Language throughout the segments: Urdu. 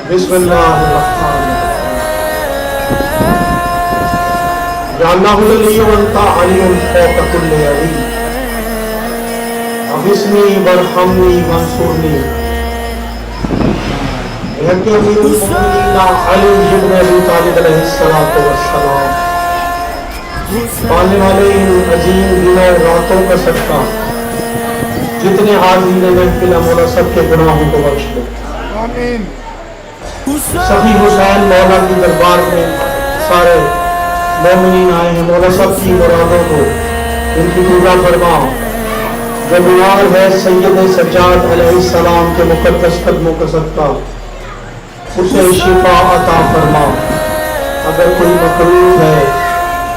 بسم اللہ الرحمن الرحیم یا اللہ العلی وانت علی فوق کل علی اغثنی وارحمنی وانصرنی بحق امیر المؤمنین علی بن ابی طالب علیہ الصلوۃ والسلام پانے والے ان عظیم دنوں راتوں کا صدقہ جتنے حاضرین محفل مولا سب کے گناہوں کو بخش دے آمین۔ سبھی حسین مولا کی دربار میں سارے مومنین آئے ہیں، مولا سب کی مرادوں کو ان کی پورا فرما۔ جو بیمار ہے سید سجاد علیہ السلام کے مقدس قدموں کا صدقہ اسے شفا عطا فرما۔ اگر کوئی مقروض ہے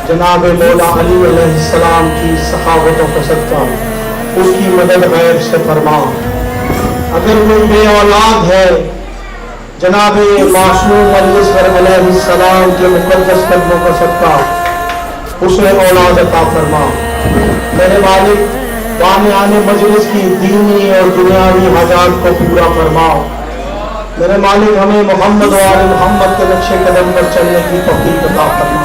جناب مولا علی علیہ السلام کی سخاوتوں کا صدقہ اس کی مدد غیب سے فرما۔ اگر کوئی بے اولاد ہے جناب معصوم علیہ السلام کے مقدس قدموں کا صدقہ اسے اولاد عطا فرما۔ میرے مالک بامیان مجلس کی دینی اور دنیاوی حاجات کو پورا فرما۔ میرے مالک ہمیں محمد و آل محمد کے نقش قدم پر چلنے کی توفیق عطا فرما۔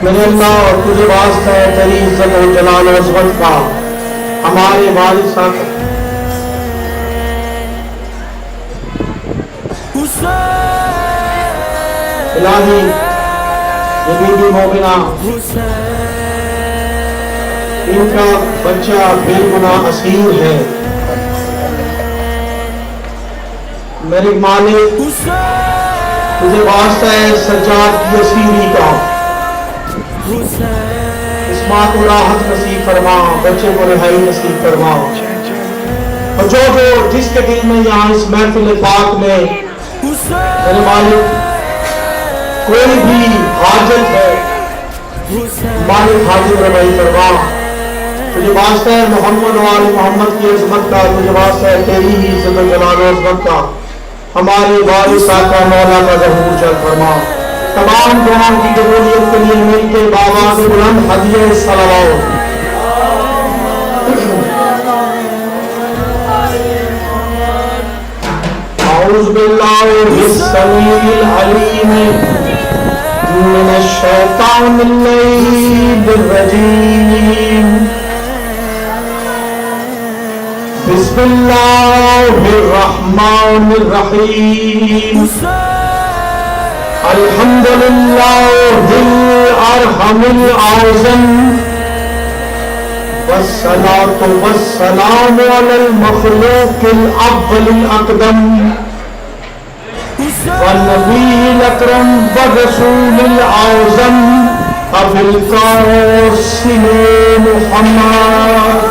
میرے اللہ اور تجھے واسطہ ہے تیری عزت و جلال و عظمت کا ہمارے والد صاحب الہی یہ بی بی مومنہ ان کا بچہ بے گناہ اسیر ہے، میرے مالک تجھے واسطہ ہے سجاد کی اسیری کا اس ماں کو راحت نصیب فرما، بچے کو رہائی نصیب فرما۔ اور جو جس کے دل میں یہاں اس محفل پاک میں میرے مالک کوئی بھی حاجت ہے مالک حاجت روائی فرما۔ تجھے واسطہ ہے محمد و آل محمد کی عظمت کا، تجھے واسطہ ہے تیری ہی عزت و جلال و عظمت کا ہمارے والد صاحب مولا کا ظہور جل فرما۔ تمام دعاؤں کی قبولیت کے لیے مل کے بآواز بلند ہدیہ صلوات۔ اعوذ باللہ السمیع العلیم من الشیطان اللعین الرجیم، بسم اللہ الرحمن الرحیم، الحمدللہ الارحم الاعظم، والصلاة والسلام علی المخلوق الاول الاقدم، والنبی الاکرم والرسول الاعظم ابی القاسم محمد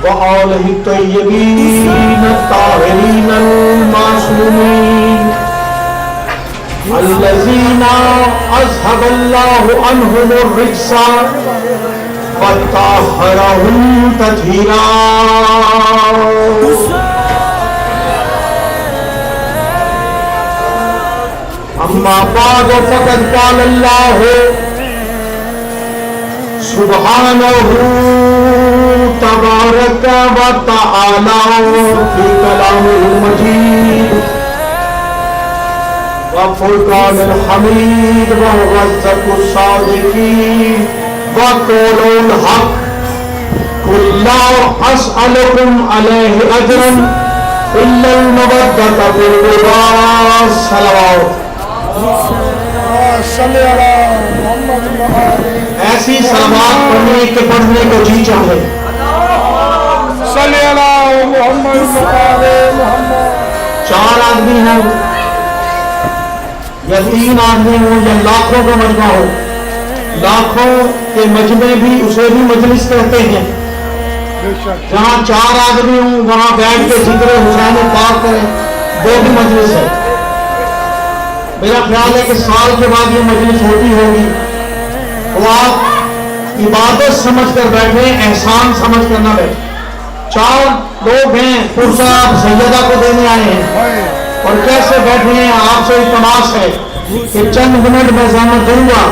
وآلہ الطیبین الطاہرین المعصومین الذین اذھب اللہ عنہم الرجس وطہرہم تطہیرا۔ اما بعد فقد قال اللہ سبحانہ تبارک و تعالی فی کلامہ المجید وفرقان الحمید وهو الصدق الصادقین وقول الحق قل لا اسألكم علیہ اجرا الا المودۃ فی القربى۔ صلوات ایسی صلوات پڑھنے کے پڑھنے کو جی چاہے۔ چار آدمی ہوں یا تین آدمی ہوں یا لاکھوں کا مجمع ہو، لاکھوں کے مجمع بھی اسے بھی مجلس کہتے ہیں، جہاں 4 آدمی ہوں وہاں بیٹھ کے ذکر حسین پاک کریں، وہ بھی مجلس ہے۔ میرا خیال ہے کہ سال کے بعد یہ مجلس ہوتی ہوگی، وہ آپ عبادت سمجھ کر بیٹھے، احسان سمجھ کر نہ بیٹھے۔ 4 لوگ ہیں، پرسہ آپ سیدہ کو دینے آئے ہیں اور کیسے بیٹھے ہیں، آپ سے التماس ہے کہ چند منٹ میں زحمت دوں گا،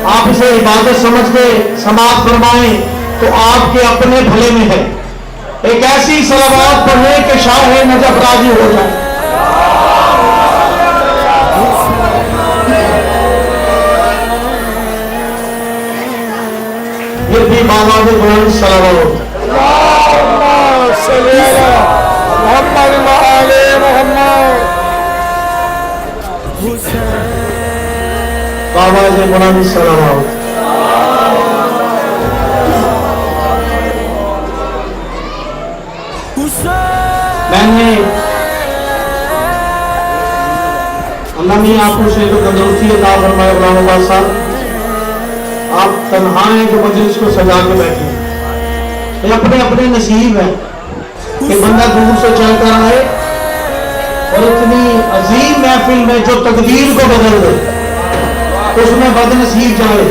آپ اسے عبادت سمجھ کے سماعت فرمائیں تو آپ کے اپنے بھلے میں ہے۔ ایک ایسی صلوات پڑھیں کہ شاہ نجف راضی ہو جائے۔ یہ بھی بابا کے قرآن صلوات۔ اللہم صلی علی محمد و آل محمد۔ بابا کے قرآن صلوات۔ میں نے اللہ نے آپ کو صحت و تندرستی عطا فرمائے۔ غلام عباس صاحب، آپ تنہا ہیں جو مجلس کو سجا کے بیٹھے ہیں۔ یہ اپنے اپنے نصیب ہے کہ بندہ دور سے چل کر آئے اور اتنی عظیم محفل میں جو تقدیر کو بدل دے اس میں بد نصیب جائے،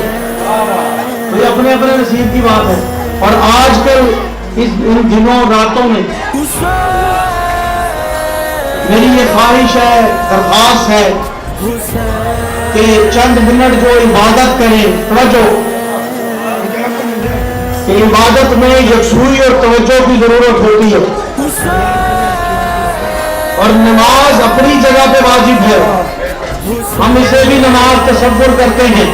تو یہ اپنے اپنے نصیب کی بات ہے۔ اور آج کل ان دنوں راتوں میں میری یہ خواہش ہے، درخواست ہے کہ چند منٹ جو عبادت کریں، توجہ کہ عبادت میں یکسوئی اور توجہ کی ضرورت ہوتی ہے، اور نماز اپنی جگہ پہ واجب ہے، ہم اسے بھی نماز تصور کرتے ہیں،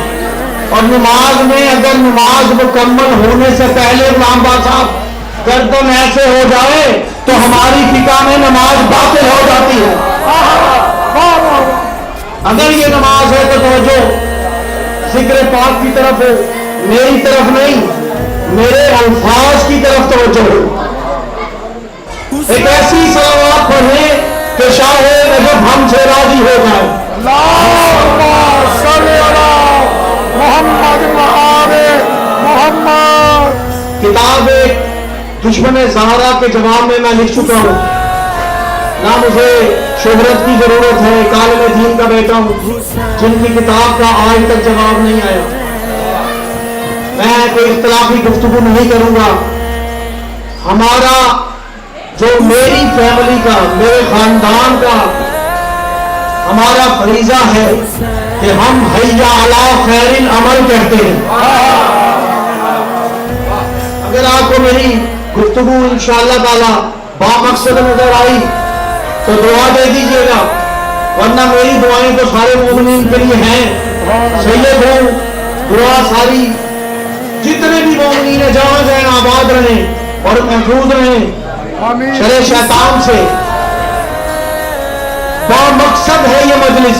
اور نماز میں اگر نماز مکمل ہونے سے پہلے غلام عباس صاحب گردن ایسے ہو جائے تو ہماری فقہ میں نماز باطل ہو جاتی ہے۔ اگر یہ نماز ہے تو توجہ ذکر پاک کی طرف ہو، میری طرف نہیں، میرے الفاظ کی طرف توجہ ہو۔ ایک ایسی صلوات پڑھیں کہ شاہ نجف ہم سے راضی ہو جائے۔ اللہم صلی علی محمد و آل محمد۔ کتاب ایک دشمن زہرا کے جواب میں لکھ چکا ہوں، نہ مجھے شہرت کی ضرورت ہے، ایک عالم دین کا بیٹا ہوں جن کی کتاب کا آج تک جواب نہیں آیا۔ میں کوئی اختلافی گفتگو نہیں کروں گا۔ ہمارا جو میری فیملی کا، میرے خاندان کا ہمارا فریضہ ہے کہ ہم حی علی خیر العمل کہتے ہیں۔ اگر آپ کو میری گفتگو انشاءاللہ تعالی بامقصد نظر آئی تو دعا دے دیجیے گا، ورنہ میری دعائیں تو سارے مومنین کے لیے ہیں۔ سید ہوں، دعا ساری جتنے بھی مومنین ہیں جہاں جائیں آباد رہیں اور محفوظ رہیں شر شیطان سے۔ بامقصد ہے یہ مجلس،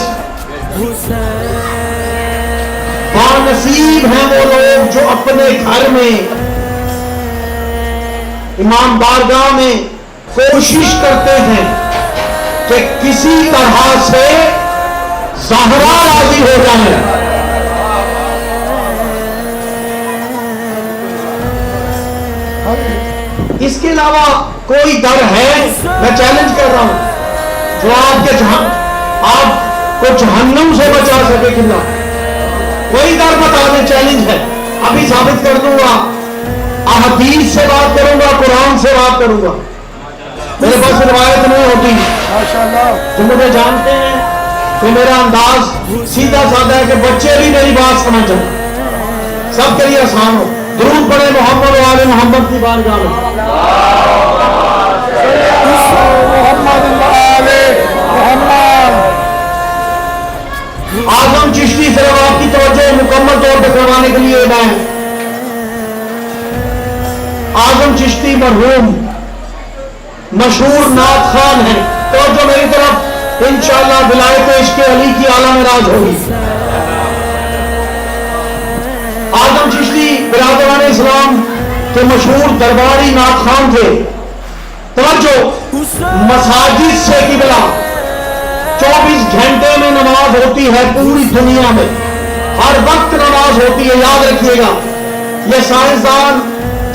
بانصیب ہیں وہ لوگ جو اپنے گھر میں امام بارگاہ میں کوشش کرتے ہیں کہ کسی طرح سے زہرا راضی ہو جائے۔ اس کے علاوہ کوئی در ہے؟ میں چیلنج کر رہا ہوں جو آپ کو جہنم سے بچا سکے کلا، کوئی در بتا دیں، چیلنج ہے، ابھی ثابت کر دوں گا، احادیث سے بات کروں گا، قرآن سے بات کروں گا، میرے پاس روایت نہیں ہوتی۔ جو مجھے جانتے ہیں کہ میرا انداز سیدھا سادہ ہے کہ بچے بھی میری بات سمجھ جائیں، سب کے لیے آسان ہو۔ درود پڑھے محمد و آل محمد کی بارگاہ میں۔ محمد و آل محمد۔ اعظم چشتی صرف آپ کی توجہ مکمل طور پر کروانے کے لیے میں اعظم چشتی مرحوم مشہور نعت خوان ہے، توجہ میری طرف، انشاءاللہ ولایت عشق علی کی اعلیٰ معراج ہوگی۔ اعظم چشتی برادران اسلام کے مشہور درباری نعت خوان تھے۔ توجہ، مساجد سے قبلہ 24 گھنٹے میں نماز ہوتی ہے پوری دنیا میں، ہر وقت نماز ہوتی ہے، یاد رکھیے گا۔ یہ سائنسدان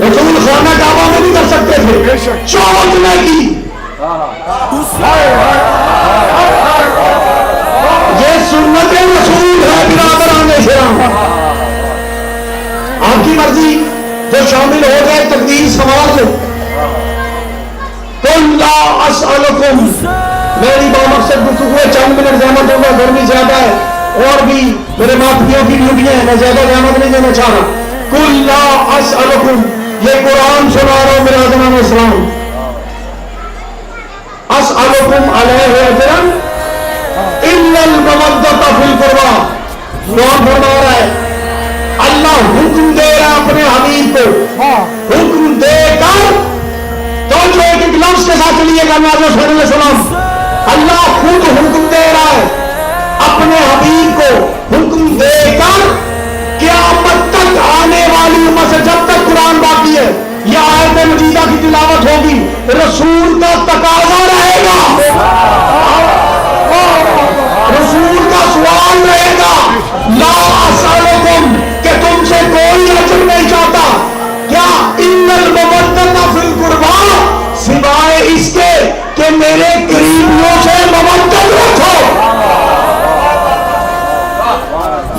رسول خانہ کعبہ میں نہیں کر سکتے تھے، چوٹ میں کی. یہ سنت رسول ہے برادران اسلام. آپ کی مرضی جو شامل ہو گئے تقدیر سنوار لو. قل لا اسألکم، میری بامقصد گفتگو ہے، چند منٹ زحمت ہوگا، گرمی زیادہ ہے اور بھی میرے ماتھیوں کی ڈیوٹیاں ہیں، میں زیادہ زحمت نہیں دینا چاہ رہا. قل لا اسألکم، یہ قرآن سنا رہا ہوں برادران اسلام. اسألکم علیہ اجرا الا المودۃ فی القربى. قرآن فرما رہا ہے، اللہ حکم دے رہا ہے اپنے حبیب کو، حکم دے کر تو جو ایک لفظ کے ساتھ چلیے گا نبی صلی اللہ علیہ وسلم، اللہ خود حکم دے رہا ہے اپنے حبیب کو، حکم دے کر قیامت تک آنے والی امت سے جب تک قرآن باقی ہے یہ آیت مجیدہ کی تلاوت ہوگی، رسول کا تقاضا رہے گا، رسول کا سوال رہے گا، لا اسألکم، کہ تم سے کوئی اجر نہیں چاہتا، کیا ان المودۃ فی القربى، سوائے اس کے کہ میرے قریبیوں سے مودت رکھو.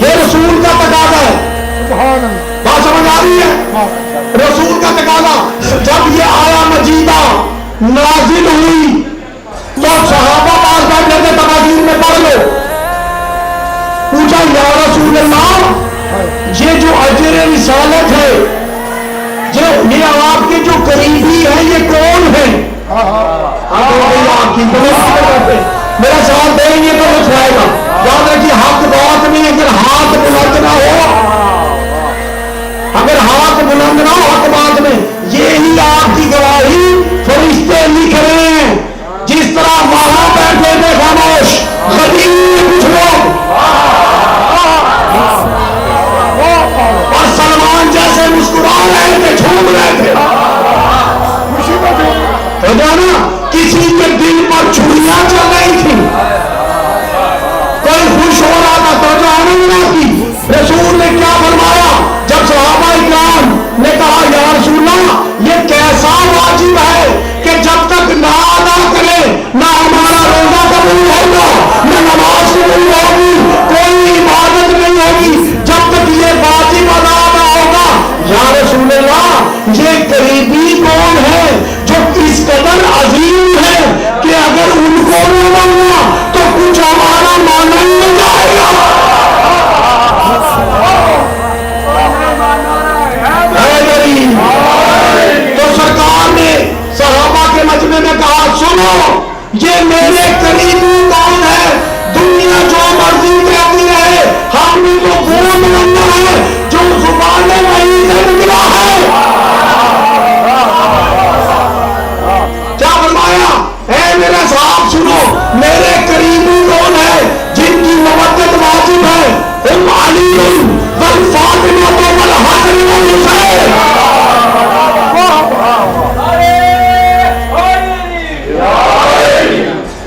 یہ رسول کا تقاضا ہے. بات سمجھ آ رہی ہے؟ رسول کا تقاضا. جب یہ آیا مجیدہ نازل ہوئی تو صحابہ پاس بیٹھے تھے، تقادیر میں پڑھ لو. پوچھا یا رسول اللہ، یہ جو اجر رسالت ہے، یہ آپ کے جو قریبی ہیں یہ کون ہیں؟ میرا سوال دیں گے تو ہو جائے گا. یاد رکھیے حق بات میں اگر ہاتھ بلند نہ ہو، اگر ہاتھ بلند نہ ہو حق بات میں، یہی آپ کی گواہی فرشتے لکھ رہے ہیں. جس طرح وہاں بیٹھے تھے خاموش غریب کچھ لوگ اور سلمان جیسے مسکرا رہے تھے، جھوم رہے تھے. تو جانا کسی کے دل پر چھریاں چل رہی تھی، کوئی خوش ہو رہا تھا تو جانا کی. رسول نے کیا فرمایا جب صحابہ اکرام نے کہا یا رسول اللہ یہ کیسا واجب ہے کہ جب تک نہ ادا کرے نہ ہمارا روزہ قبول ہوگا، نہ نماز قبول ہوگی، کوئی عبادت نہیں ہوگی جب تک یہ واجب ادا نہ ہوگا. یا رسول اللہ یہ قریبی کون ہے جو اس قدر عظیم ہے کہ اگر ان کو نہ ماننا تو کچھ ہمارا مانا ہی نہیں جائے گا. تو سرکار نے صحابہ کے مجمع میں کہا سنو یہ میرے قریبی کون ہے، دنیا جو مرضی کہتی ہے ہم نے تو وہ ماننا ہے جو زبان وحی سے نکلا ہے. کیا فرمایا؟ اے میرے صاحب سنو میرے قریبی کون ہے جن کی مودت واجب ہے، ہم علی والفاطمہ والحسن والحسین.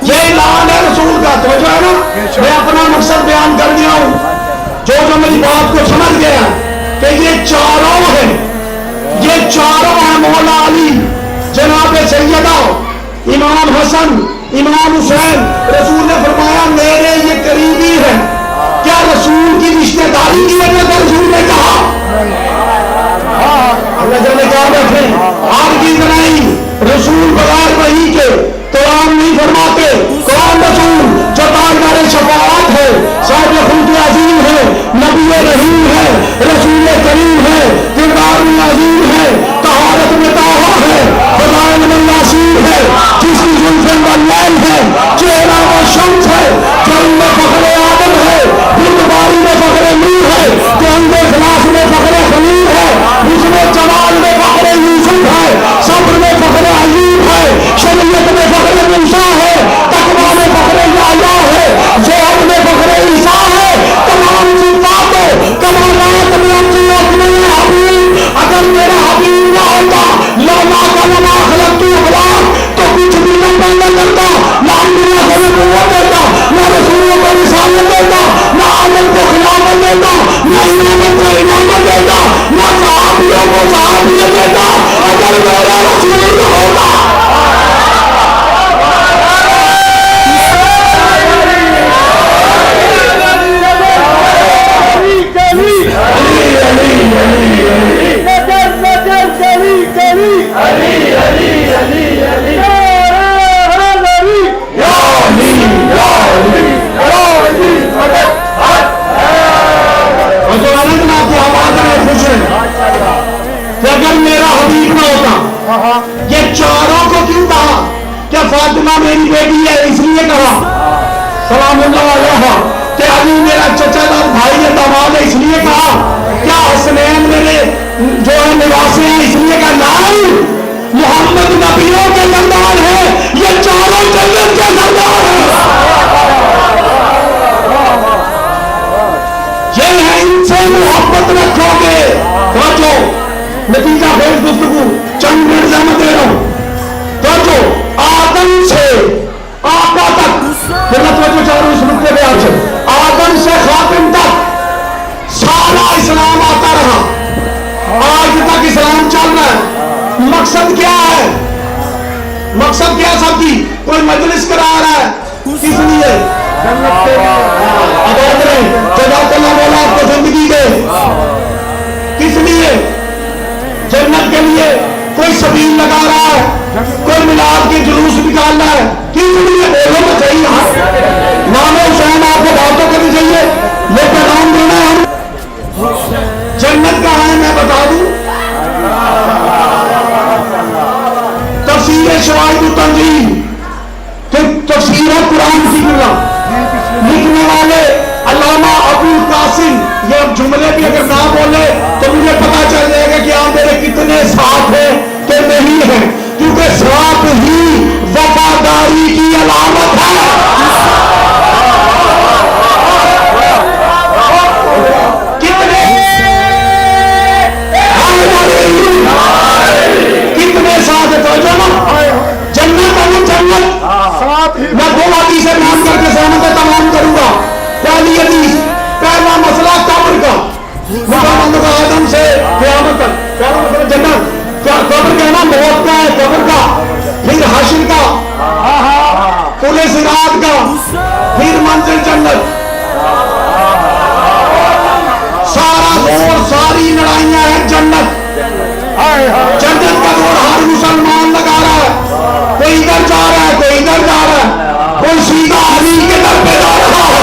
یہ اعلان ہے رسول کا. تو جو ہے نا میں اپنا مقصد بیان کر دیا ہوں، جو میری بات کو سمجھ گیا کہ یہ چاروں ہیں، یہ چاروں ہیں مولا علی، جناب سیدہ امام حسن، امام حسین. رسول نے فرمایا میرے یہ قریبی ہیں. کیا رسول کی رشتہ داری کی وجہ سے رسول نے کہا؟ اللہ جانے کہا بیٹھے آپ کی نہیں، رسول بغیر وحی کے قرآن نہیں فرماتے. قرآن رسول جو تاجدار شفاعت ہے، صاحب خلق عظیم ہے، نبی رحیم ہے، رسول کریم ہے، کردار عظیم ہے، طہارت میں طاہر ہے، فضائل میں یاسین ہے، جس کی زلف واللیل ہے، چہرہ و شمس ہے، جل میں فخر آدم ہے، بردباری میں فخر نور ہے، جنگ خلاص میں فخر خلیل ہے، حسن جمال میں فخر یوسف ہے، صبر میں فخر ایوب ہے، شریعت میں فخر موسیٰ ہے، تقویٰ میں فخر یحییٰ ہے، زہد میں فخر عیسیٰ ہے. تمام صفاتوں کمالات میں اپنے حبیب، اگر میرا حبیب نہ ہوتا لولا کا لما خلقت اخلاق تو کچھ بھی نہ پیدا کرتا، نہ انبیاء کو نبوت دیتا، نہ رسولوں کو رسالت دیتا، نہ عالم کو خلافت دیتا، نہ امامت کو امامت دیتا، نہ صحابی یہودیوں کو جواب یہ دیتا اگر میرا رسول ہوگا. اگر میرا حبیب نہ ہوتا یہ چاروں کو کیوں کہا؟ کیا فاطمہ میری بیٹی ہے اس لیے کہا سلام اللہ علیہ؟ کہ علی میرا چچا دار بھائی ہے داماد ہے اس لیے کہا؟ کیا حسنین میرے جو ہے نواسے ہیں اس لیے کہا؟ نہیں، محمد نبیوں کے سردار ہے، یہ چاروں جنت کے سردار ہیں. یہ ہے ان سے محبت رکھو گے. توجہ، نتیجہ خیز گفتگو چند منٹ سے میں دے رہا ہوں. توجہ، آدم سے آقا تک، پھر میں توجہ چاہ رہا ہوں اس نقطے پہ آپ سے، آدم سے خاتم تک سارا اسلام آتا رہا، آج تک اسلام چل رہا ہے. مقصد کیا ہے؟ مقصد کیا سب کی؟ کوئی مجلس کرا رہا ہے کس لیے؟ عبادت نہیں، جزاک اللہ مولا آپ کو زندگی دے. کس لیے؟ جنت کے لیے. کوئی سبیل لگا رہا ہے، کوئی میلاد کے جلوس نکال رہا ہے، کس لیے؟ بولو تو صحیح. امام حسین آپ کو بات تو کرنی چاہیے، یہ پیغام دینا ہے. ہم جنت کہاں ہے میں بتا دوں، تفسیر شواہد التنزیل، تفسیر ہے قرآن کی اللہ. لکھنے والے علامہ ابو القاسم. یہ جملے بھی اگر نہ بولے تو مجھے پتا چل جائے گا کہ آپ میرے کتنے ساتھ ہیں کہ نہیں ہیں، کیونکہ ساتھ ہی وفاداری کی علامت ہے. کتنے ساتھ ہے تو جنت اور جنت. میں دو حدیثیں بیان کر کے سہمت تمام کروں گا. پہلی حدیث، پہلا مسئلہ قبر کا، محمد آدم سے قیامت تک. پہلا مسئلہ جنت، کیا قبر کہنا موت کا ہے، قبر کا، پھر حشر کا، پل صراط کا، پھر منزل جنت. سارا دور، ساری لڑائیاں ہیں جنت. جنت کا دور ہر مسلمان لگا رہا ہے. کوئی ادھر جا رہا ہے، کوئی ادھر جا رہا ہے، کوئی سیدھا علی کے در پہ جا رہا ہے.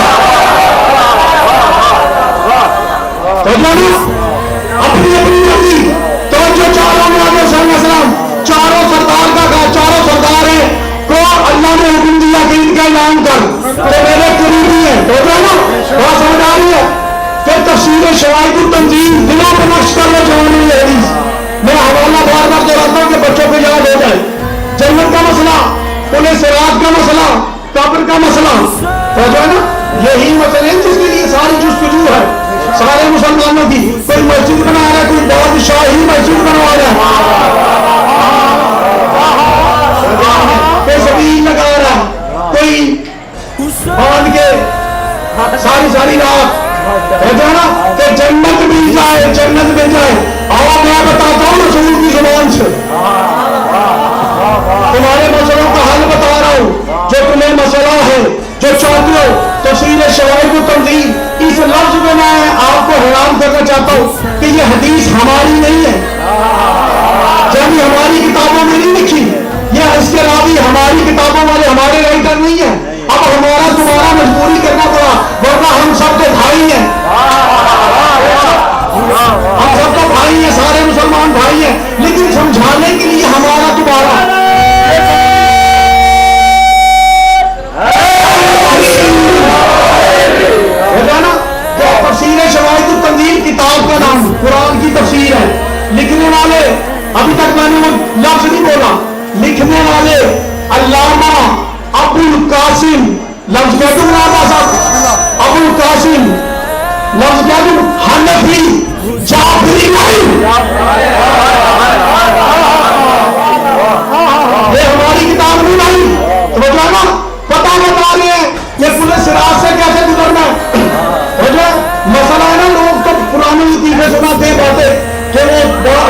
تو اپنی اپنی مرضی. تو جو چاروں میں السلام چاروں سردار کا کہا، چاروں سردار ہیں کو اللہ نے حکم دیا کہ ان کا اعلان کر، تو میرے قریبی ہیں. تو بہت سمجھ آ رہی ہے. پھر تفسیر شواہد التنزیل دلوں پہ نقش کر لو جوانی یہ حدیث. میں حوالہ بار بار دہراتا ہوں کہ بچوں کو یاد ہو جائے. جنت کا مسئلہ، پل صراط کا مسئلہ، قبر کا مسئلہ، تو جو ہے نا یہی مسئلے ہیں جس کے لیے ساری جستجو ہے سارے مسلمانوں کی. کوئی مسجد بنا رہا ہے، کوئی بادشاہی مسجد بنوا رہا ہے، کوئی زمین لگا رہا ہے، کوئی باندھ کے ساری رات ہے نا کہ جنت مل جائے، جنت مل جائے. اور میں بتاتا ہوں رسول کی زبان سے، تمہارے مسئلوں کا حل بتا رہا ہوں. جو تمہیں مسئلہ ہے، جو چاہتے ہو، تفسیر شواہد التنزیل. اس لفظ میں میں آپ کو حیران کرنا چاہتا ہوں کہ یہ حدیث ہماری نہیں ہے، یعنی ہماری کتابوں میں نہیں لکھی. یہ اس کے راوی ہماری کتابوں والے ہمارے رائٹر نہیں ہیں. اب ہمارا تمہارا مجبوری کرنا پڑا، ورنہ ہم سب تو بھائی ہیں. ہم سب تو بھائی ہیں، سارے مسلمان بھائی ہیں، لیکن سمجھانے کے لیے ہمارا تمہارا. تفسیر شواہد التنزیل کتاب کا نام قرآن کی تفسیر ہے. لکھنے والے ابھی تک میں نے وہ لفظ نہیں بولا. لکھنے والے علامہ ابو القاسم. لفظ کہہ دوں نا صاحب، ابو القاسم. لفظ کہہ دوں حنفی جعفری نہیں. یہ ہماری کتاب نہیں بھائی. تو جو نا پتہ بتا رہے ہیں یہ پل صراط سے کیسے گزرنا ہے. مسئلہ ہے نا، لوگ تو پرانے لطیفے سناتے باتیں کہ وہ بڑا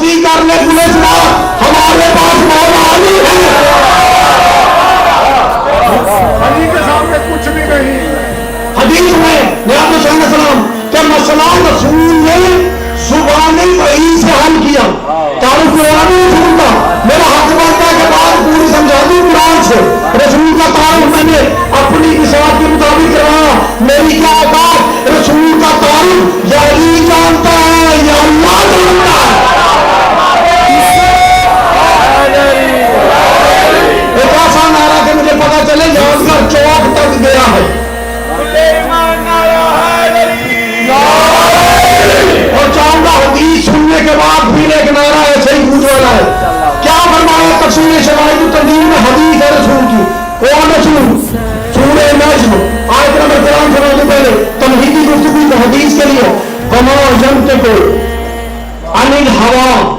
مرضی کر لے پولیس والا، ہمارے پاس مولا علی ہے. علی کے سامنے کچھ بھی نہیں. حدیث میں نبی صلی اللہ علیہ وسلم کہ مسئلہ رسول نے زبان وحی سے حل کیا، تعلق قرآن رسول کا. میرا حق بنتا ہے کہ بات پوری سمجھا دوں قرآن سے. رسول کا تعارف میں نے اپنی مثال کے مطابق کرایا. میری کیا اوقات؟ رسول کا تعارف یا علی جانتا ہے یا اللہ جانتا ہے. ایک ایسا نعرہ کہ مجھے پتا چلے یادگار چوک تک گیا ہے. اور چاہوں گا حدیث سننے کے بعد پھر ایک نعرہ ایسے ہی گونج والا ہے. کیا فرمایا تفسیر شواہد التنزیل میں؟ حدیث ہے رسول کی. کون رسول؟ سورہ نجم آیت نمبر 13 سے پہلے تمہیدی گفتگو تو حدیث کے لیے وما ینطق عن الہوا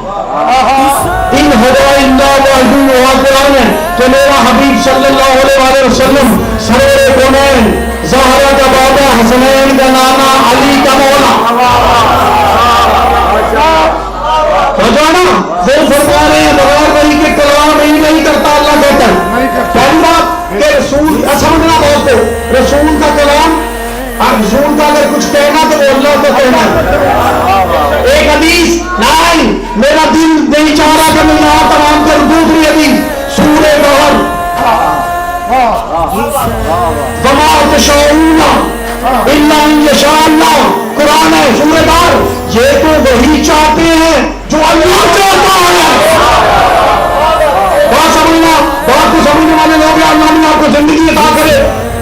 ان ہوا الا وحی یوحی. قرآن ہے کہ میرا حبیب صلی اللہ علیہ وسلم سرور کونین زہرا کا بابا حسنین کا نانا علی کا مولا. رجانا وہ فرما رہے ہیں بغیر وحی کے کلام نہیں کرتا اللہ کہتا ہے. پہلی بات کہ رسول سمجھنا بہت کو رسول کا کلام، رسول کا اگر کچھ کہنا تو وہ اللہ کا کہنا ہے. ایک حدیث نہیں میرا دل نہیں چاہ رہا کہ میں یہاں تمام کر. دوسری حدیث سورہ بہر وما تشاءون الا ان یشاء اللہ. قرآن ہے سورہ بہر. یہ تو وہی چاہتے ہیں جو اللہ چاہتا ہے. بات سمجھنا، بات کو سمجھنے والے لوگ ہیں. اللہ نے آپ کو زندگی عطا کرے.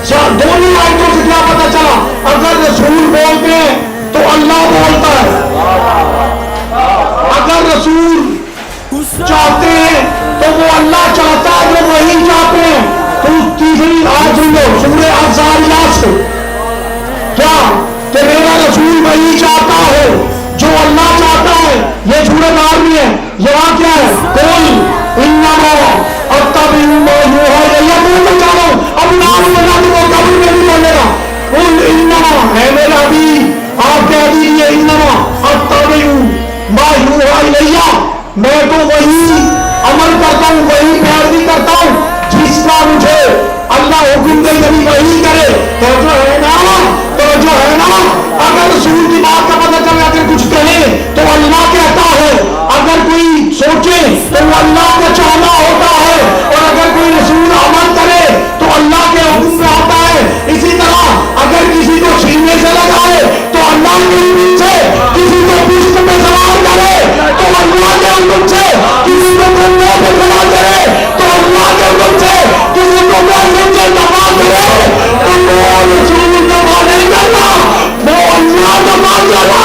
دونوں آیتوں سے کیا پتا چلا؟ اگر رسول بولتے ہیں تو اللہ بولتا ہے. اگر رسول چاہتے ہیں تو وہ اللہ چاہتا ہے جو وہی چاہتے ہیں. تو تیسری آیت سن لو سورہ الزاریات سے. کیا کہ میرا رسول وہی چاہتا ہے جو اللہ چاہتا ہے. یہ سورہ نار میں ہے. یہاں کیا ہے؟ قل انما اتبع ما یوحی الی. بولنا چاہتا ہوں اب نام بنا دوں قبر میں بھی بولے گا. قل انما ہے میرا حبیب آپ کہہ دیجیے انما اتبع ما یوحی الی. میں تو وہی عمل کرتا ہوں، وہی پیروی کرتا ہوں جس کا مجھے اللہ حکم دے. کبھی وہی کرے تو جو ہے نا اگر رسول کی بات کا پتہ چلے اگر کچھ کہے تو اللہ کہتا ہے. اگر کوئی سوچے تو وہ اللہ کا چاہنا ہوتا ہے. اور اگر کوئی رسول عمل کرے تو اللہ کے حکم میں آتا ہے. اسی طرح اگر کسی کو سینے سے لگائے تو اللہ کے حکم سے، کسی کو پشت میں سوار کرے تو اللہ کے حکم سے، کسی کو کندھے پہ کھڑا کرے تو اللہ کے حکم سے، کسی کو محرم سے دفاع کرے تو وہ رسول دفاع نہیں کرنا، وہ اللہ دفاع کرنا.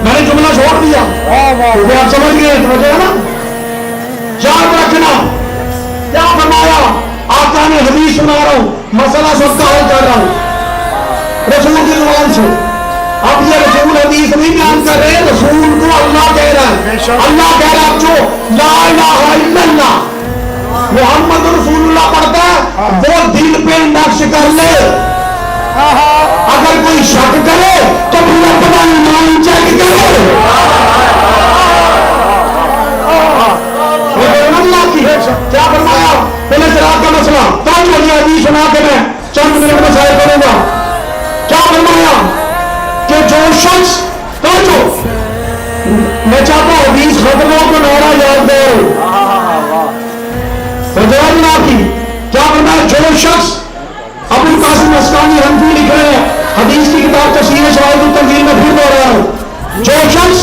میں نے جملہ چھوڑ دیا کیونکہ آپ سمجھ گئے سمجھے نا. یاد رکھنا کیا فرمایا آقا نے. حدیث سنا رہا ہوں، مسئلہ سب کا حل کر رہا ہوں رسول کی زبان سے. اب یہ رسول حدیث نہیں بیان کر رہے، رسول کو اللہ کہہ رہا ہے. اللہ کہہ رہا ہے جو لا الہ الا اللہ محمد رسول اللہ پڑھتا ہے وہ دل پہ نقش کر لے. اگر کوئی شک کرے تو پھر اپنا ایمان چیک کرے. اللہ کی ہے کیا فرمایا. پہلے شراب کا مسئلہ تاج والی حدیث سنا کے میں چند منٹ میں ظاہر کروں گا. کیا فرمایا کہ جو شخص توجہ میں چاہتا ہوں حدیث ختموں کو نعرہ یاد دو نہ کی. کیا فرمایا جو شخص ابو القاسم اسکانی حنفی لکھ رہے ہیں حدیث کی کتاب تفسیر شواہد التنزیل میں پھر بول رہا ہوں. جو شخص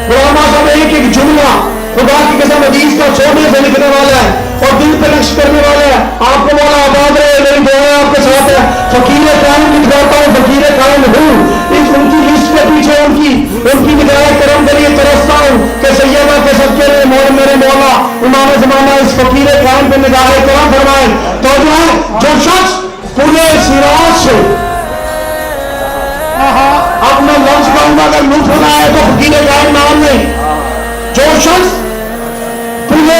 علماء صاحب ایک جملہ خدا کی قسم حدیث کا چھوڑنے سے لکھنے والا ہے اور دل پہ نقش کرنے والا ہے. آپ کو مولا آباد رہے، میری دعائیں آپ کے ساتھ ہے. فقیر قائم لکھواتا ہوں، فقیر قائم ہوں. اس ان کی لسٹ کے پیچھے ان کی نگاہ کرم کے لیے ترستا ہوں کہ سیدہ کے صدقے میں میرے مولا امام زمانہ اس فقیر قائم پہ نگاہ کرم فرمائے. تو جو ہے جو شخص پورے سراج سے اب میں لفظ کہوں گا اگر لطف نہ آئے تو فقیر قائم نام نہیں. جو شخص پورے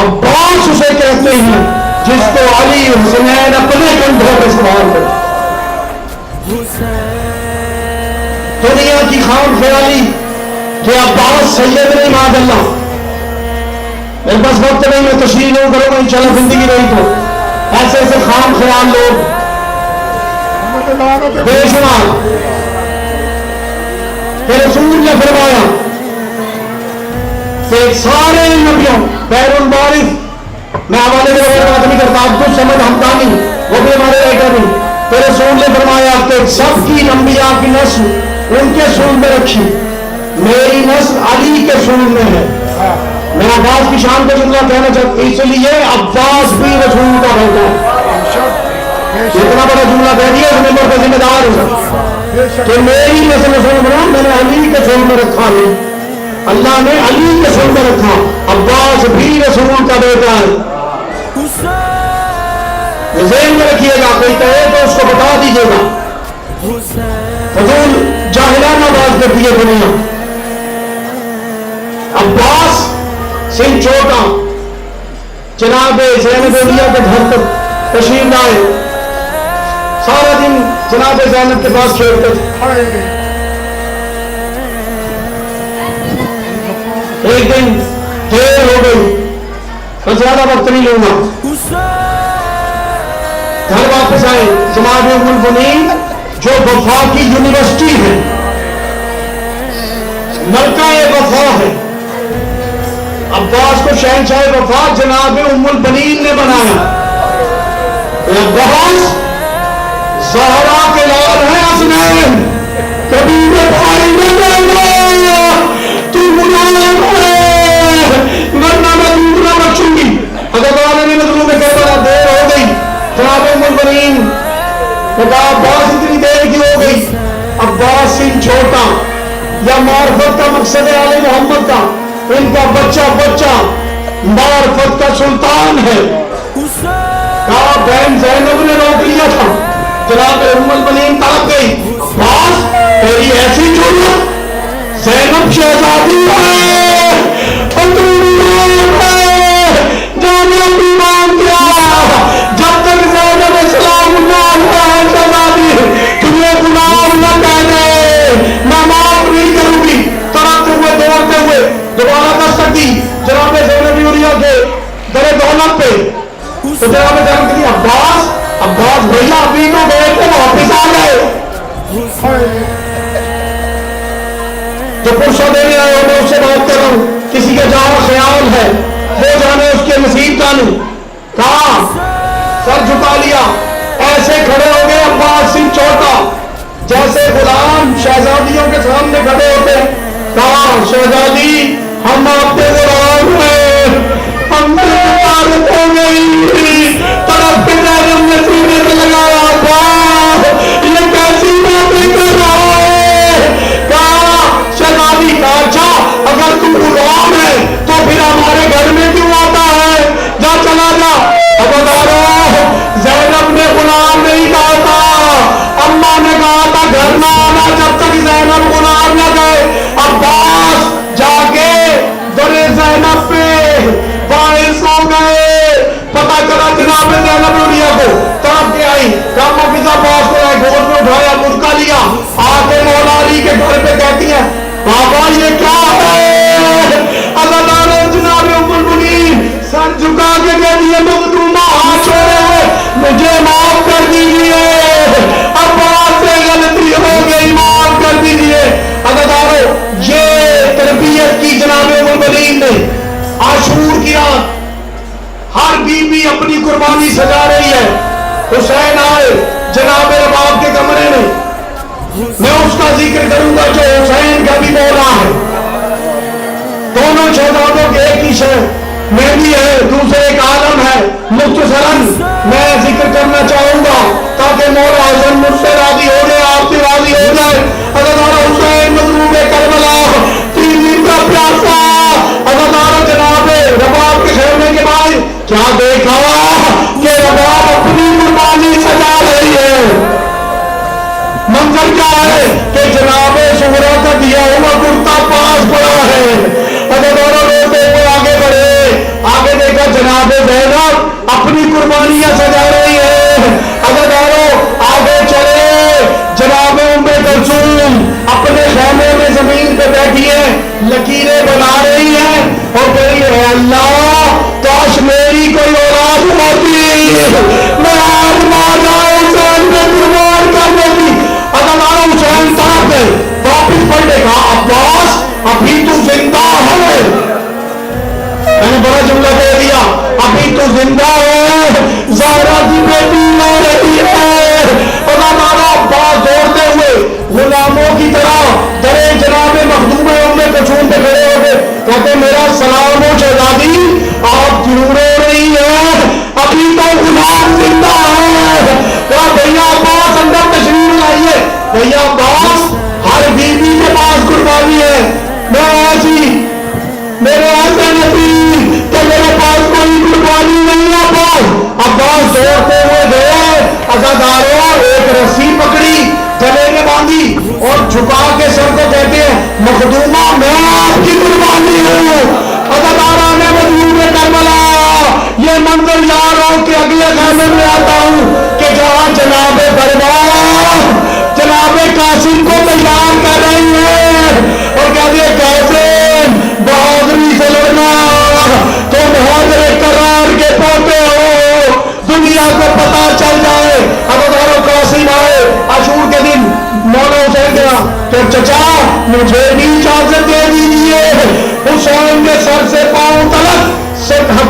عباس اسے کہتے ہیں جس کو علی حسنین اپنے کندھوں پہ سوار کرے۔ دنیا کی خام خیالی کہ عباس سید نہیں، معاذ اللہ، میرے پاس وقت نہیں، میں تشریح نہیں کروں گا، انشاءاللہ زندگی رہی تو ایسے ایسے خام خیال لوگ بے شمار۔ کہ رسول نے فرمایا کہ سارے نبیوں بیر البارث، میں حوالے کے بغیر بات نہیں کرتا، آپ کو سمجھ ہمدانی وہ بھی ہمارے رائٹر نہیں، کہ رسول نے فرمایا کہ سب کی انبیاء کی نسل ان کے سول میں رکھی، میری نسل علی کے سول میں ہے۔ میں عباس کی شان کو جملہ کہنا چاہتا ہوں، اس لیے عباس بھی رسول کا بیٹا ہے۔ اتنا بڑا جملہ کہہ دیا اس ممبر کا ذمہ دار ہوں کہ میری نسل رسول بنا، میں نے علی کے سول میں رکھا ہے، اللہ نے علی کے سول میں رکھا، عباس بھی رسول کا بیٹا ہے۔ ذہن میں رکھیے گا، کوئی کہے تو اس کو بتا دیجیے گا، فضول جاہلانہ بات کرتی ہے دنیا۔ عباس سن چھوٹا جناب زینب اولیاء کے گھر پر تشریف لائے، سارا دن جناب زینب کے پاس کھیلتے تھے۔ ایک دن دیر ہو گئی، میں زیادہ وقت نہیں لوں گا، گھر واپس آئے، جناب ام المؤمنین جو وفا کی یونیورسٹی ہے، ملکہ وفا ہے، عباس کو شہنشاہ وفا جناب ام البنین نے بنایا۔ عباس زہرا کے لال ہیں حسنین، کبھی وہ بھائی نہ کہنا تو غلام ہے، ورنہ میں دور نہ بخشوں گی۔ اگر نے مظلوم میں کہہ بڑا دیر ہو گئی، جناب ام البنین نے کہا عباس اتنی دیر کی ہو گئی؟ عباس سن چھوٹا یا معرفت کا مقصد ہے آل محمد کا، ان کا بچہ معرفت کا سلطان ہے۔ کہا بہن زینب نے روک لیا تھا، جناب ام المؤمنین تڑپ گئی، عباس تیری ایسی ضرورت، زینب شہزادی ہے، جانا بھی مان گیا، جب تک زینب اسلام اللہ ہے شہزادی تمہیں غلام نہ کہنے، میں معاف نہیں کروں گی۔ تڑپتے ہوئے دوڑتے ہوئے دوبارہ دستک دی جناب زینب اولیاء کے در دولت پہ، تو جناب زینب کی عباس بھیا ابھی تو گئے تھے واپس آ گئے، جو فرصت دینے آئے ہو میں اس سے بات کر رہا ہوں، کسی کا جہاں خیال ہے وہ جانے اس کے نصیب جانو۔ کہا سر جھکا لیا، ایسے کھڑے ہو گئے عباس سن چھوٹا جیسے غلام شہزادیوں کے سامنے کھڑے ہوتے۔ کہا شہزادی ہم آپ کے غلام ہیں، ہم سے عادت ہو گئی، طرف پہ زینب نے سینے پہ لگایا، یہ کیسی باتیں کر رہا ہے؟ کہا شہزادی کا اچھا اگر تم غلام ہے تو پھر ہمارے گھر میں کیوں آتا ہے؟ جا چلا جا۔ عبداللہ زینب نے غلام نہیں کہا تھا، اماں نے کہا تھا گھر نہ آنا جب تک زینب غلام نہ گئے۔ عباس جا کے در زینب پہ باعث ہو گئے، پتا چلا جناب زینب اولیاء کو طرف کے آئی، کام حافظہ پاس کو آئے، گود میں اٹھایا، مسکا لیا، آ کے مولا علی کے گھر پہ کہتی ہے بابا یہ کیا ہے؟ عزادار جناب ام المؤمنین سر جھکا کے کہہ دیے مخدومہ ہاتھ چھوڑے ہوئے مجھے معاف کر دیجیے، عباس سے غلطی ہو گئی، معاف کر دیجیے۔ عزادارو یہ تربیت کی جناب ام المؤمنین نے۔ عاشور کی رات ہر بیوی اپنی قربانی سجا رہی ہے، حسین آئے جناب رباب کے کمرے میں، میں اس کا ذکر کروں گا جو حسین کا بھی مولا ہے، دونوں شہزادوں کے ایک ہی شہر میں بھی ہے، دوسرے ایک عالم ہے۔ مختصراً میں ذکر کرنا چاہوں گا تاکہ مولا حسن مجھ سے راضی ہو جائے، آپ سے راضی ہو جائے۔ عزادارہ حسین مظلوم کربلا، 3 دن کا پیاسا، عزادارہ جناب رباب کے خیمے کے بعد کیا دیکھا کہ رباب اپنی قربانی سجا رہی ہے۔ منظر کیا ہے کہ جناب شہرا کا دیا ہوا کرتا پاس پڑا ہے، زندہ ہے، زہرا کی بیٹی رو رہی ہے۔ ہمارا عباس دوڑتے ہوئے غلاموں کی طرح درے جناب مخدوم ام کلثوم پہ کھڑے ہو گئے، کہتے میرا سلام ہو شہزادی، آپ کیوں رو رہی ہے؟ ابھی تو غلام زندہ ہے۔ کہا بھیا عباس اندر تشریف لائیے۔ بھیا عباس ہر بیوی کے پاس قربانی ہے، میں ایسی میرے ایسے نبی کہ میرے پاس کوئی قربانی نہیں ہے۔ عباس دوڑتے ہوئے گئے، عزاداروں ایک رسی پکڑی، گلے میں باندھی اور جھکا کے سر کو کہتے ہیں مخدومہ میں آپ کی قربانی ہوں۔ عزادارہ نے مجموع کربلا یہ منظر یاد ہو کہ اگلے خیمے میں آتا ہوں کہ جہاں جناب برباد جناب قاسم کو تیار کر رہی ہے اور کہتے ہیں کیسے بہادری سے لڑنا، تم حاضر کرار کے پوتے ہو، دنیا کو پتا چل جائے۔ عزاداروں قاسم آئے عاشور کے دن، مولا حسین گیا کہ چچا مجھے بھی اجازت دے دیجیے۔ حسین کے سر سے پاؤں تلک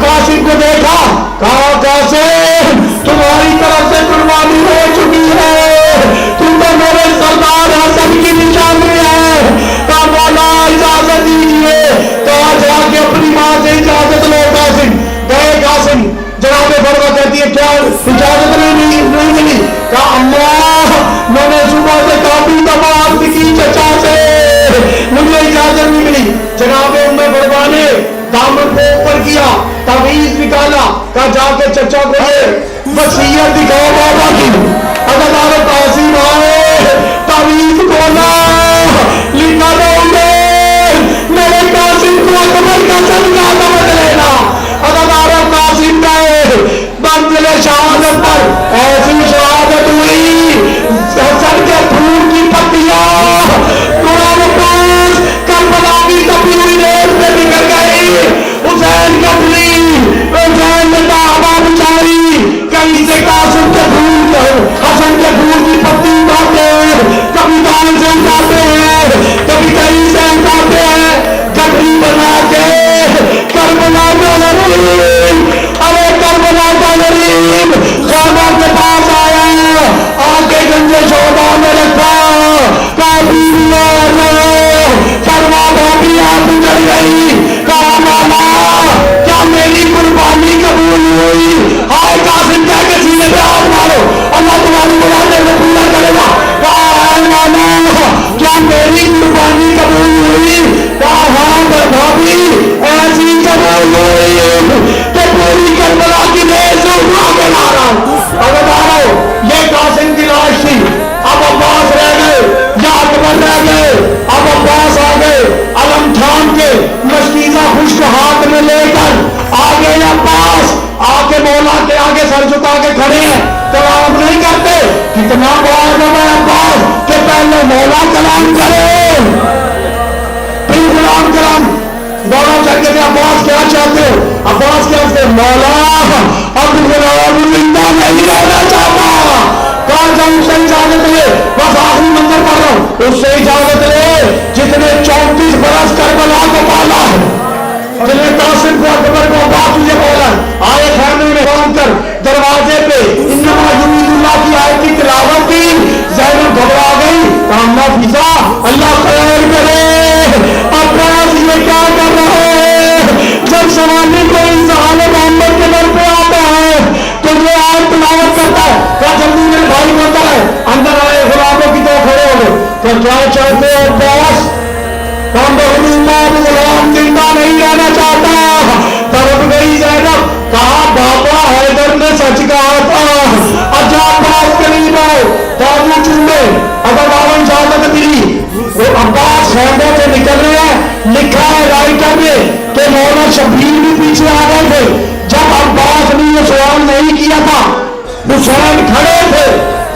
قاسم کو دیکھا، کہا قاسم تمہاری طرف سے قربانی ہو چکی ہے، تم تو میرے سردار حسن کی نشانی ہے۔ کہا مولا اجازت دیجیے، کہا جا کے اپنی ماں سے اجازت لو۔ قاسم گئے، قاسم جناب فرما کہتی ہے کیا اجازت نہیں ملی؟ کہا اماں میں نے صبح سے کافی دفعہ عرض کی چچا سے، مجھے اجازت نہیں ملی۔ جناب ام فرما نے دامن کو اوپر کیا، تعویذ نکالا، کہا جا کے چچا کو یہ وصیت دکھاؤ بابا کی۔ عزادار قاسم آئے، تعویذ کھولا، لکھا دو میرے قاسم کو اکبر کا صدقہ سمجھ لینا۔ عزادار قاسم گئے منزل شہادت پر، ایسی شہادت ہوئی حسن کے پھول کی پتیاں قرآن پاس کربلا کی تپی ہوئی ریت میں بکھر گئی۔ حسین کبھی حسین نے ہوا بچائی، کہیں سے قاسم کے پھول حسن کے پھول کی پتی اٹھاتے ہیں، کبھی دان سے اٹھاتے ہیں، کبھی کہیں سے اٹھاتے ہیں، گٹری بنا کے کربلا کا غریب، ارے کربلا کا غریب خانہ کے پاس آیا، آگے گنجے شہدا میں رکھا، کافی فرما بھابی آپ چل گئی، کہا مولا کیا میری قربانی قبول ہوئی؟ ہائے قاسم کہہ کے سینے پہ ہاتھ مارو، اللہ تمہاری مرادیں کو پورا کرے گا۔ کہا ہائے مولا کیا میری قربانی قبول ہوئی؟ کہا ہاں بھابی ایسی قبول ہوئی کہ پوری کربلا کی ریت سے اٹھا کے لا رہا ہوں۔ عزادارو یہ قاسم کی لاش تھی، اب عباس رہ گئے یا اکبر رہ گئے، اب عباس آ گئے علم تھام کے مشکیزہ خشک ہاتھ میں لے کر آگے عباس آ کے مولا کے آگے سر جھکا کے کھڑے ہیں، کلام نہیں کرتے۔ کتنا بڑا ہے عباس کہ پہلے مولا کلام کرے پھر غلام کلام۔ دونوں چل کے عباس کیا چاہتے ہو؟ عباس کیا چاہتے مولا اب غلام زندہ نہیں رہنا چاہتا، کہاں جاؤں سے اجازت لے، بس آخری منظر پڑھ رہا ہوں، اس سے اجازت لے جس نے 34 برس کربلا کو پالا ہے، جس نے قاسم کو اکبر کو عباس تجھے بولا ہے۔ آئے خیمے میں باندھ کر دروازے پہ انما یرید اللہ کی آیت کی تلاوت کی، زینب گھبرا گئی، کہا اما فیضا اللہ خیر کرے، عباس یہ کیا کر رہا ہے؟ جب سوامی کوئی انسان محمد کے در پہ آتا ہے تو یہ آیت تلاوت کرتا ہے، کہا جلدی میرے بھائی ہوتا ہے، اندر آئے غلاموں کی طرف کھڑے ہو گئے، کہ کیا چاہتے ہو عباس؟ کام غلام زندہ نہیں رہنا چاہتا۔ تڑپ گئی زینب، کہا بابا حیدر نے سچ کہا تھا، اچھا عباس قریب آؤ، بابو چومے، اگر بابا اجازت ملی وہ عباس خیمے سے نکل رہے ہیں، لکھا ہے رائٹر میں کہ مولا شبیر بھی پیچھے آ گئے تھے، جب عباس نے یہ سوال نہیں کیا تھا حسین کھڑے تھے،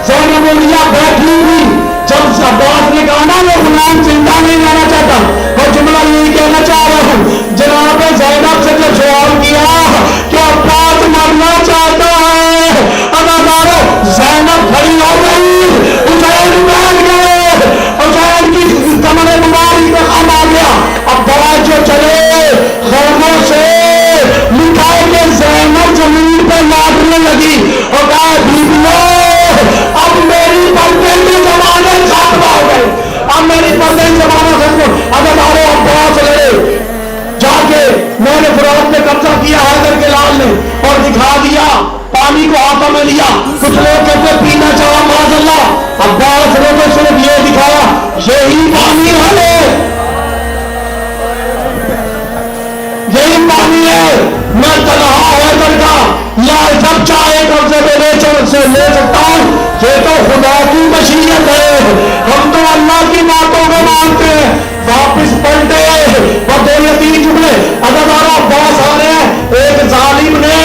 زینب بیٹھی ہوئی، جب عباس نے کہا نا وہ غلام زندہ نہیں رہنا چاہتا، اور جملہ یہی کہنا چاہ رہا ہوں، جناب زینب سے جب سوال کیا کہ عباس مرنا چاہتا ہے، عزادارو زینب کھڑی ہو گئی، حسین بیٹھ گئے، حسین کی کمر مبارک میں خم آ گیا، عباس جو چلے خیموں سے لکھا ہے کہ زینب زمین اور جب چاہے قبضے میں لے سکتا ہوں. یہ تو خدا کی مشیت ہے. ہم تو اللہ کی باتوں کو مانتے ہیں. واپس پلٹے وہ دو یتیم جملے عزادار عباس آ رہے ہیں. ایک ظالم نے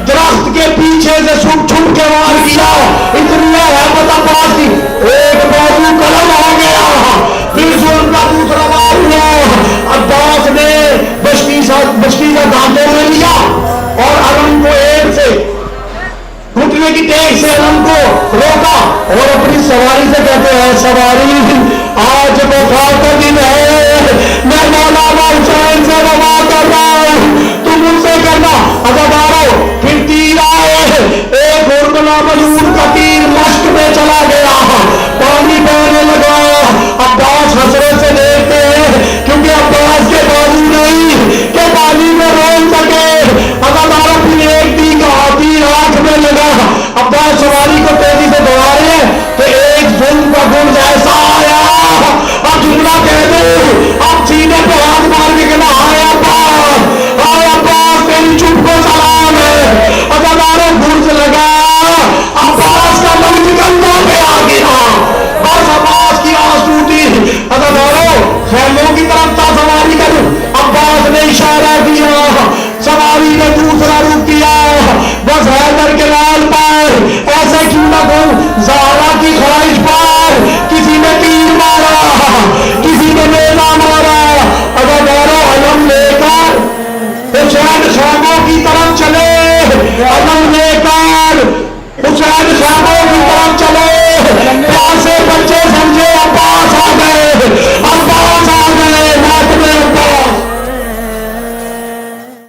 درخت کے پیچھے سے چھپ کے وار کیا. اتنی رحمت عباس کی ایک بازو قلم ہو گیا. پھر ظلم کا دوسرا وار ہوا. عباس نے بشکی کا دانتوں میں لیا اور علم کو ایک سے گھٹنے کی ٹیک سے علم کو روکا اور اپنی سواری سے کہتے ہیں سواری آج وفا کا دن ہے.